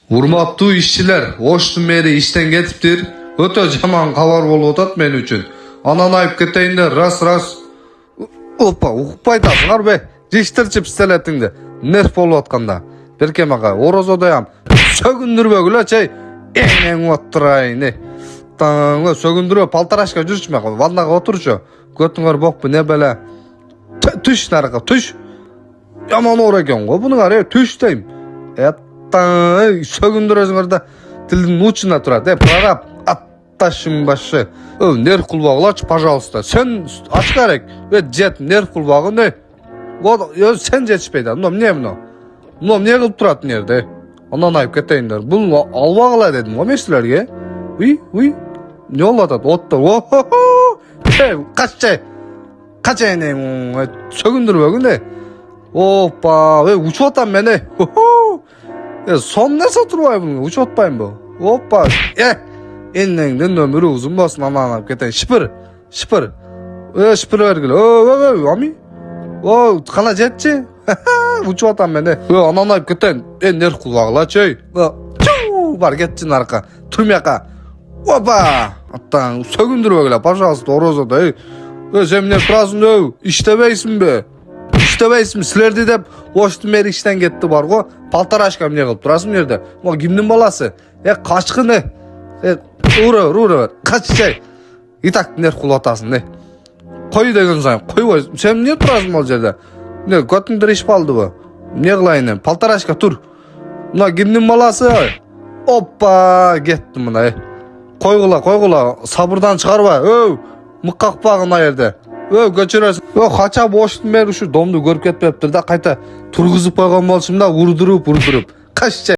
Урматтуу ишчилер, Оштун мэри иштен кетиптир. Өтө жаман кабар болуп атат мен үчүн. Анан айып кетейинде раз. Опа, укпай атасыңар бе? Жиштирчип истелетиңди. Нерв болуп атканда. Беркем ага, орозодоям. Сөгүндүрбөгүлө чей. Эң отурайын. Таңга сөгүндүрө палтарашка жүрчүмө. Ваннага отурчу. Көтүңөр бокпу не беле. Түш нарга, түш. Яман оор экен го. Бунуңар түш дейм. Сөгүндүрөсүңөр да тилдин учуна турат. Прораб атташың башы. Нерв кулбагылачы, пожалуйста. Сен ач керек. Жет нерв кулбагы не? Сен жетишпейди. Эмне муну? Эмне кылып турат мына жерде? Анан айып кетейиндер. Бул албагыла дедим го мен силерге. Уй. Не болуп атат? Отто. Качайны сөгүндүрбөгү не? Опа, учуп атам мен. Сон нерсе турбайбы? Учуп атпайбы? Опа. Энеңдин өмүрү узун болсун, анан алып кетейин. Шипыр. Шипыр бергиле. Ами? Кана жетчи? Учуп атам мен. Анан алып кетейин. Нерв кулбагылачы. Бар кетчи нарка. Турмяка. Опа. Аттан сөгүндүрбөгүлө, пожалуйста, орозодо. Сен эмне турасың? Иштебейсиңби? Силерди деп Оштун мэри иштен кетти бар го. Палтарашка эмне кылып турасың мына жерде? Могу кимдин баласы? Качкын. Ура. Каччай. Итак, нерв кулуп атасың. Кой деген сайын, койбой. Сен эмне турасың ал жерде? Көтүңдөр иш балдыбы? Эмне кылайын? Палтарашка тур. Мына кимдин баласы? Опа, кетти мына. Койгула. Сабырдан чыгарба. Мыккакпагын а жерде. Көчүрөсүң. Кача Оштун мэри ушу домду көрүп кетпептир да, кайта тургузуп койгон болчумун да, урдуруп. Каччай.